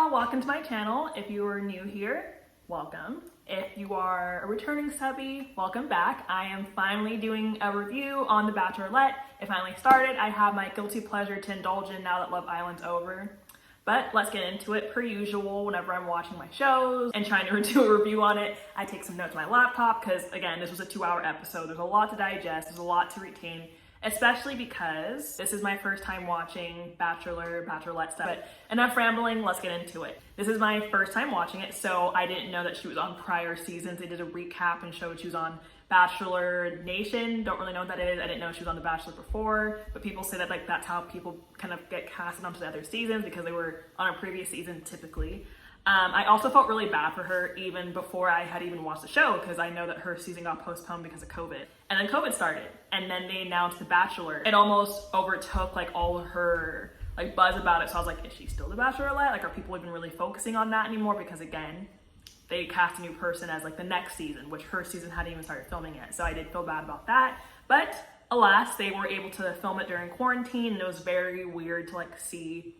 y'all, welcome to my channel. If you are new here, welcome. If you are a returning subby, welcome back. I am finally doing a review on The Bachelorette. It finally started. I have my guilty pleasure to indulge in now that Love Island's over. But let's get into it. Per usual, whenever I'm watching my shows and trying to do a review on it, I take some notes on my laptop because, again, this was a 2-hour episode. There's a lot to digest. There's a lot to retain, especially because this is my first time watching Bachelorette stuff. But enough rambling, let's get into it. This is my first time watching it, so I didn't know that she was on prior seasons. They did a recap and showed she was on Bachelor Nation. Don't really know what that is. I didn't know she was on The Bachelor before, but people say that like that's how people kind of get casted onto the other seasons because they were on a previous season typically. I also felt really bad for her even before I had even watched the show because I know that her season got postponed because of COVID. And then COVID started and then they announced The Bachelor. It almost overtook like all of her like buzz about it. So I was like, is she still The Bachelorette? Like, are people even really focusing on that anymore? Because again, they cast a new person as like the next season, which her season hadn't even started filming yet. So I did feel bad about that. But alas, they were able to film it during quarantine and it was very weird to like see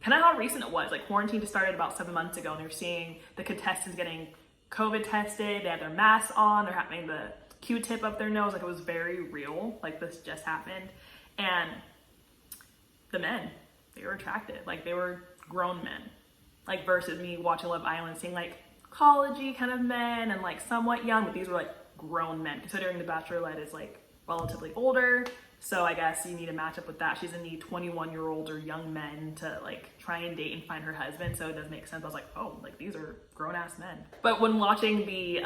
kind of how recent it was. Like quarantine just started about 7 months ago and they're seeing the contestants getting COVID tested. They have their masks on. They're having the Q-tip up their nose. Like it was very real. Like this just happened. And the men, they were attractive. Like they were grown men. Like versus me watching Love Island, seeing like college-y kind of men and like somewhat young, but these were like grown men considering The Bachelorette is like relatively older. So I guess you need to match up with that. She's gonna need 21-year-olds or young men to like try and date and find her husband. So it does make sense. I was like, oh, like these are grown-ass men. But when watching the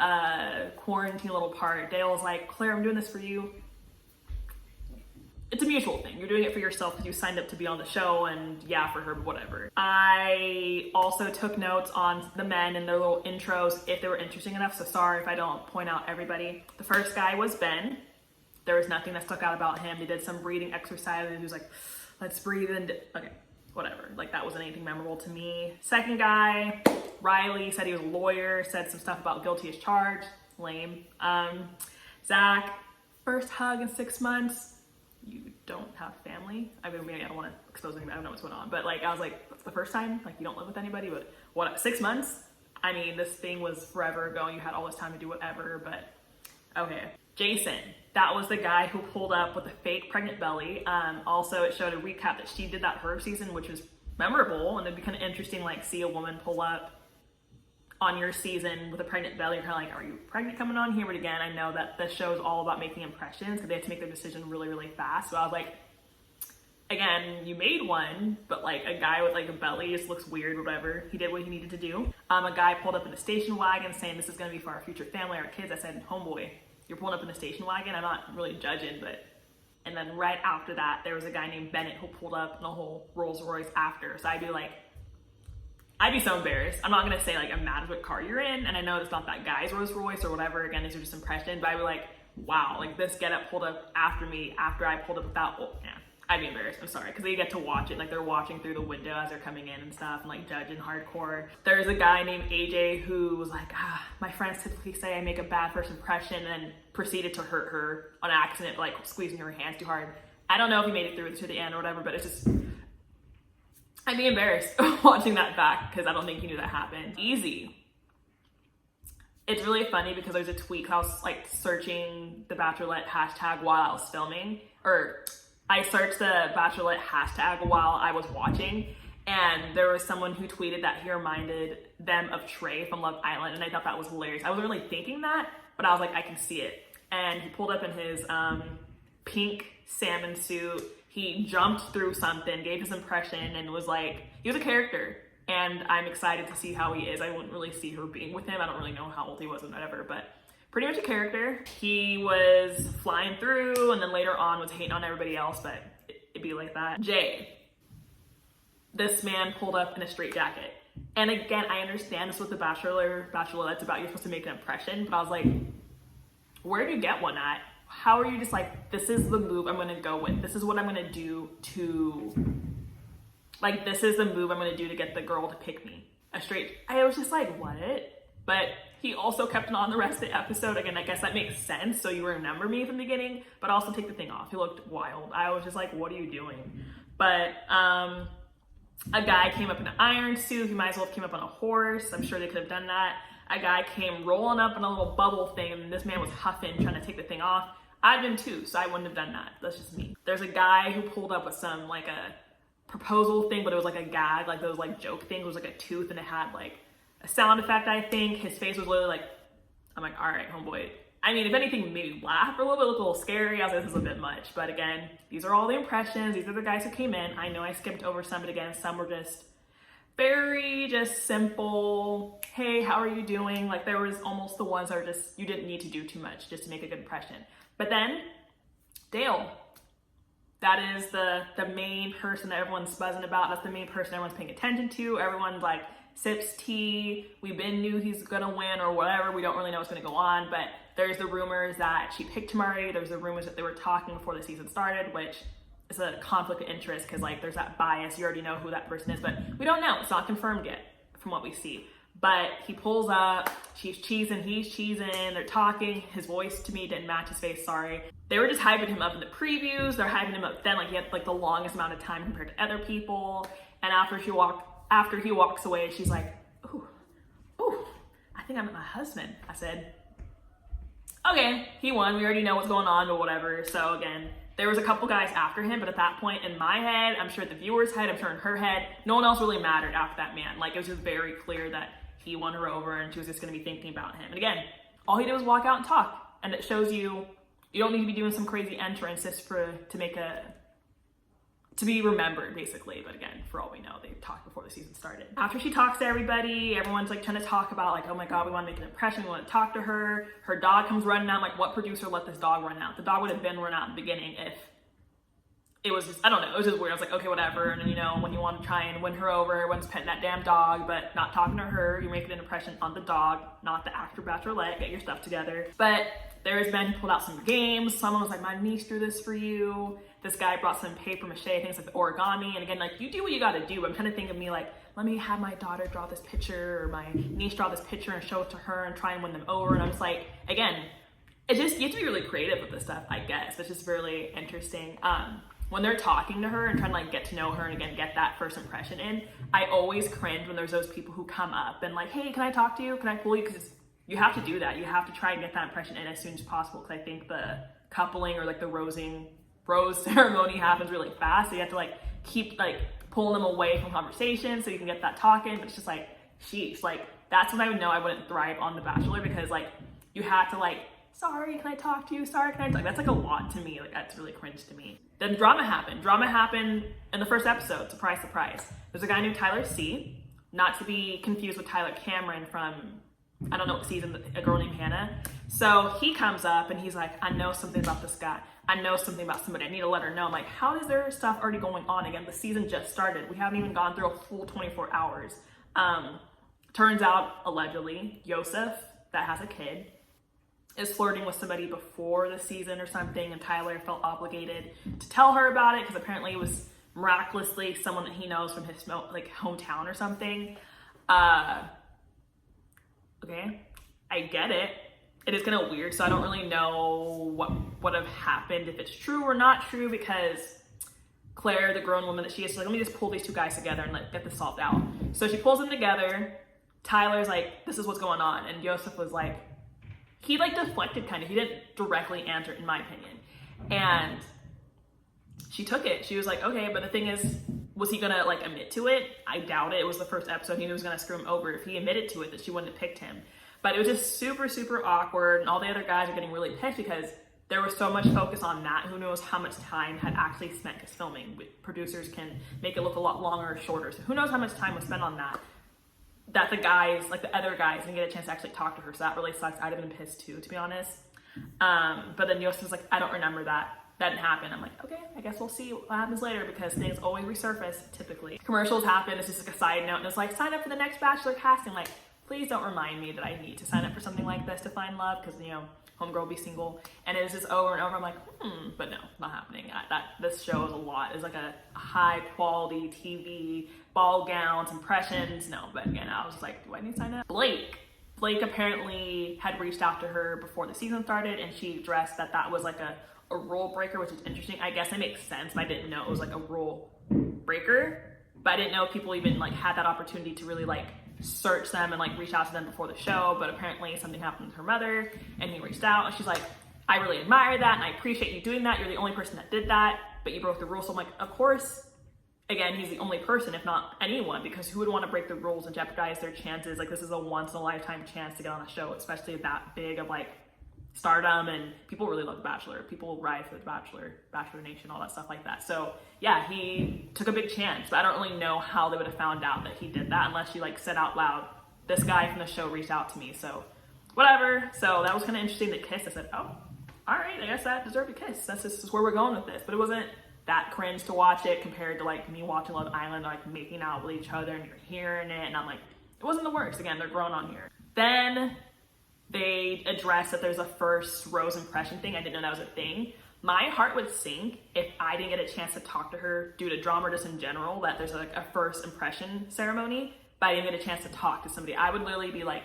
quarantine little part, Dale was like, Claire, I'm doing this for you. It's a mutual thing. You're doing it for yourself because you signed up to be on the show and yeah, for her, whatever. I also took notes on the men and their little intros if they were interesting enough. So sorry if I don't point out everybody. The first guy was Ben. There was nothing that stuck out about him. They did some breathing exercises. He was like, let's breathe in. Okay, whatever. Like that wasn't anything memorable to me. Second guy, Riley, said he was a lawyer, said some stuff about guilty as charged. Lame. Zach, first hug in 6 months. You don't have family. I mean, maybe I don't want to expose anything. I don't know what's going on. But like, I was like, that's the first time? Like you don't live with anybody, but what, 6 months? I mean, this thing was forever ago. You had all this time to do whatever, but okay. Jason, that was the guy who pulled up with a fake pregnant belly. Also, it showed a recap that she did that her season, which was memorable. And it'd be kind of interesting, like see a woman pull up on your season with a pregnant belly. You're kind of like, are you pregnant coming on here? But again, I know that the show is all about making impressions because they have to make their decision really, really fast. So I was like, again, you made one, but like a guy with like a belly just looks weird, whatever. He did what he needed to do. A guy pulled up in a station wagon saying this is going to be for our future family, our kids. I said, homeboy, you're pulling up in a station wagon. I'm not really judging, but. And then right after that, there was a guy named Bennett who pulled up in a whole Rolls Royce after. So I'd be so embarrassed. I'm not gonna say like I'm mad at what car you're in, and I know it's not that guy's Rolls Royce or whatever. Again, these are just impressions, but I'd be like, wow, like this getup pulled up after me, after I pulled up without. Oh, yeah, I'd be embarrassed. I'm sorry, because they get to watch it, like they're watching through the window as they're coming in and stuff, and like judging hardcore. There's a guy named AJ who was like, my friends typically say I make a bad first impression, and then proceeded to hurt her on accident, like squeezing her hands too hard. I don't know if he made it through to the end or whatever, but it's just. I'd be embarrassed watching that back because I don't think he knew that happened. Easy. It's really funny because there's a tweet. I was like searching the Bachelorette hashtag while I was filming, or I searched the Bachelorette hashtag while I was watching, and there was someone who tweeted that he reminded them of Trey from Love Island, and I thought that was hilarious. I wasn't really thinking that, but I was like, I can see it. And he pulled up in his pink salmon suit. He jumped through something, gave his impression, and was like, he was a character. And I'm excited to see how he is. I wouldn't really see her being with him. I don't really know how old he was and whatever, but pretty much a character. He was flying through and then later on was hating on everybody else, but it'd be like that. Jay, this man pulled up in a straight jacket. And again, I understand this is what the Bachelorette's about. You're supposed to make an impression, but I was like, where do you get one at? How are you just like, this is the move I'm gonna go with. This is what I'm gonna do to, like, this is the move I'm gonna do to get the girl to pick me. I was just like, what? But he also kept on the rest of the episode. Again, I guess that makes sense. So you remember me from the beginning, but also take the thing off. He looked wild. I was just like, what are you doing? But A guy came up in an iron suit. He might as well have came up on a horse. I'm sure they could have done that. A guy came rolling up in a little bubble thing, and this man was huffing, trying to take the thing off. I've been too, so I wouldn't have done that. That's just me. There's a guy who pulled up with some like a proposal thing, but it was like a gag, like those like joke things. It was like a tooth, and it had like a sound effect, I think. His face was literally like, I'm like, all right, homeboy. I mean, if anything, maybe laugh or a little bit, look a little scary. I was like, this is a bit much. But again, these are all the impressions. These are the guys who came in. I know I skipped over some, but again, some were just very just simple. Hey, how are you doing? Like there was almost the ones that were just, you didn't need to do too much just to make a good impression. But then Dale, that is the main person that everyone's buzzing about. That's the main person everyone's paying attention to. Everyone's like, sips tea. We've been knew he's gonna win or whatever. We don't really know what's gonna go on, but there's the rumors that she picked him already. There's the rumors that they were talking before the season started, which is a conflict of interest because like there's that bias. You already know who that person is, but we don't know. It's not confirmed yet from what we see. But he pulls up, she's cheesing, he's cheesing, they're talking. His voice to me didn't match his face, sorry. They were just hyping him up in the previews. They're hyping him up then, like he had like the longest amount of time compared to other people. And after he walks away, she's like, ooh, I think I met my husband. I said, okay, he won. We already know what's going on, but whatever. So again, there was a couple guys after him, but at that point in my head, I'm sure the viewer's head, I'm sure in her head, no one else really mattered after that man. Like it was just very clear that he won her over and she was just gonna be thinking about him. And again, all he did was walk out and talk. And it shows you don't need to be doing some crazy entrance just to be remembered, basically. But again, for all we know, they talked before the season started. After she talks to everybody, everyone's like trying to talk about like, oh my God, we want to make an impression. We want to talk to her. Her dog comes running out. I'm like, what producer let this dog run out? The dog would have been run out in the beginning if it was just, I don't know, it was just weird. I was like, okay, whatever. And then, you know, when you want to try and win her over, everyone's petting that damn dog, but not talking to her. You're making an impression on the dog, not the actor Bachelorette. Get your stuff together. But there's been pulled out some games. Someone was like, my niece drew this for you. This guy brought some paper mache, things like the origami. And again, like you do what you gotta do. I'm trying to think of me like, let me have my daughter draw this picture or my niece draw this picture and show it to her and try and win them over. And I'm just like, again, it's just, you have to be really creative with this stuff, I guess. It's just really interesting. When they're talking to her and trying to like get to know her and again, get that first impression in, I always cringe when there's those people who come up and like, hey, can I talk to you? Can I fool you? Because you have to do that. You have to try and get that impression in as soon as possible. Because I think the coupling or like the rose ceremony happens really fast. So you have to like keep like pulling them away from conversation so you can get that talking. But it's just like, sheesh, like that's when I would know I wouldn't thrive on The Bachelor, because like you have to like, sorry, can I talk to you? Sorry, can I talk? That's like a lot to me. Like that's really cringe to me. Then drama happened. Drama happened in the first episode. Surprise, surprise. There's a guy named Tyler C. Not to be confused with Tyler Cameron from, I don't know what season, a girl named Hannah. So he comes up and he's like, I know something about this guy. I know something about somebody. I need to let her know. I'm like, how is there stuff already going on? Again, the season just started. We haven't even gone through a full 24 hours. Turns out, allegedly, Yosef, that has a kid, is flirting with somebody before the season or something, and Tyler felt obligated to tell her about it because apparently it was miraculously someone that he knows from his like hometown or something. Okay, I get it. It is kind of weird, so I don't really know what would have happened if it's true or not true, because Claire, the grown woman that she is, like, let me just pull these two guys together and like get this solved out. So she pulls them together. Tyler's like, this is what's going on, and Yosef was like, he like deflected kind of. He didn't directly answer it, in my opinion. And she took it. She was like, okay, but the thing is, was he gonna like admit to it? I doubt it. It was the first episode. He knew it was gonna screw him over. If he admitted to it, that she wouldn't have picked him. But it was just super, super awkward. And all the other guys are getting really pissed because there was so much focus on that. Who knows how much time had actually spent because filming. Producers can make it look a lot longer or shorter. So who knows how much time was spent on that. That the guys, like the other guys, didn't get a chance to actually talk to her. So that really sucks. I'd have been pissed too, to be honest. But then Yosef was like, I don't remember that. That didn't happen. I'm like, okay, I guess we'll see what happens later, because things always resurface typically. Commercials happen. It's just like a side note. And it's like, sign up for the next Bachelor casting. Like, please don't remind me that I need to sign up for something like this to find love, because, you know, homegirl will be single. And it was just over and over. I'm like, but no, not happening. This show is a lot. It's like a high quality TV, ball gowns, impressions. No, but again, I was just like, do I need to sign up? Blake apparently had reached out to her before the season started, and she addressed that was like a rule breaker, which is interesting. I guess it makes sense, but I didn't know it was like a rule breaker. but I didn't know if people even like had that opportunity to really like search them and like reach out to them before the show. But apparently something happened with her mother and he reached out and she's like, I really admire that and I appreciate you doing that. You're the only person that did that, but you broke the rules. So I'm like, of course, again, he's the only person, if not anyone, because who would want to break the rules and jeopardize their chances? Like, this is a once in a lifetime chance to get on a show, especially that big of like stardom, and people really love The Bachelor. People ride for The Bachelor, Bachelor Nation, all that stuff like that. So yeah, he took a big chance, but I don't really know how they would have found out that he did that unless she like said out loud, this guy from the show reached out to me. So whatever. So that was kind of interesting, the kiss. I said, oh, all right, I guess that deserved a kiss. This is where we're going with this. But it wasn't that cringe to watch it compared to like me watching Love Island, like making out with each other and you're hearing it. And I'm like, it wasn't the worst. Again, they're grown on here. Then they addressed that there's a first rose impression thing. I didn't know that was a thing. My heart would sink if I didn't get a chance to talk to her due to drama or just in general, that there's like a first impression ceremony, but I didn't get a chance to talk to somebody. I would literally be like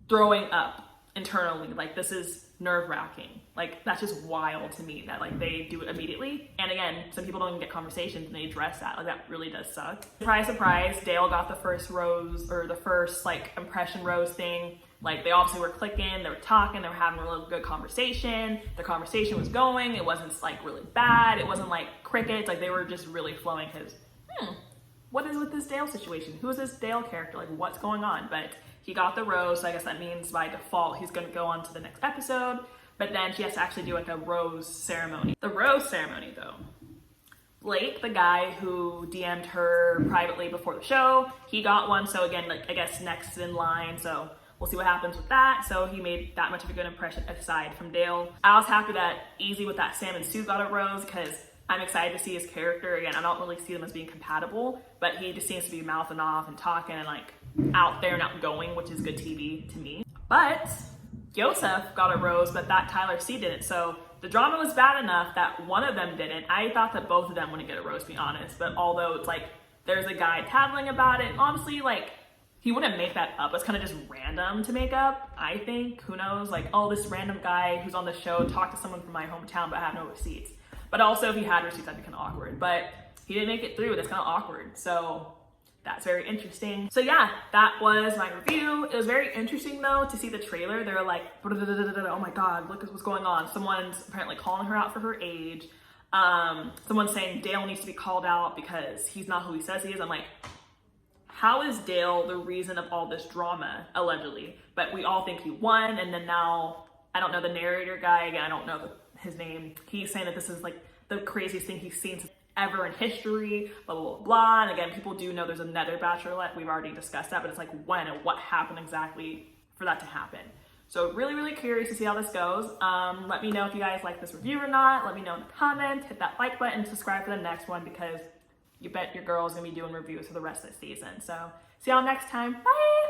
throwing up internally. Like, this is nerve-wracking. Like, that's just wild to me that like they do it immediately. And again, some people don't even get conversations and they address that. Like, that really does suck. Surprise, surprise, Dale got the first rose, or the first like impression rose thing. Like, they obviously were clicking, they were talking, they were having a really good conversation. The conversation was going, it wasn't like really bad, it wasn't like crickets, like they were just really flowing because, what is with this Dale situation? Who is this Dale character? Like, what's going on? But he got the rose, so I guess that means by default he's gonna go on to the next episode, but then she has to actually do like a rose ceremony. The rose ceremony though, Blake, the guy who DM'd her privately before the show, he got one, so again, like I guess next in line, so we'll see what happens with that. So he made that much of a good impression aside from Dale. I was happy that Easy with that salmon suit got a rose because I'm excited to see his character. Again, I don't really see them as being compatible, but he just seems to be mouthing off and talking and like out there and outgoing, which is good TV to me. But Yosef got a rose, but that Tyler C didn't. So the drama was bad enough that one of them didn't. I thought that both of them wouldn't get a rose, to be honest. But although it's like, there's a guy tattling about it, honestly, like, he wouldn't make that up. It's kind of just random to make up, I think. Who knows? Like, oh, this random guy who's on the show talked to someone from my hometown but I have no receipts. But also, if he had receipts, that'd be kind of awkward. But he didn't make it through. That's kind of awkward. So that's very interesting. So yeah, that was my review. It was very interesting though to see the trailer. They were like, oh my God, look at what's going on. Someone's apparently calling her out for her age. Someone's saying Dale needs to be called out because he's not who he says he is. I'm like, how is Dale the reason of all this drama, allegedly? But we all think he won, and then now, I don't know the narrator guy, again, I don't know his name. He's saying that this is like the craziest thing he's seen ever in history, blah, blah, blah, blah. And again, people do know there's another Bachelorette. We've already discussed that, but it's like when and what happened exactly for that to happen. So really, really curious to see how this goes. Let me know if you guys like this review or not. Let me know in the comments. Hit that like button, subscribe for the next one because you bet your girl is gonna be doing reviews for the rest of the season. So see y'all next time. Bye.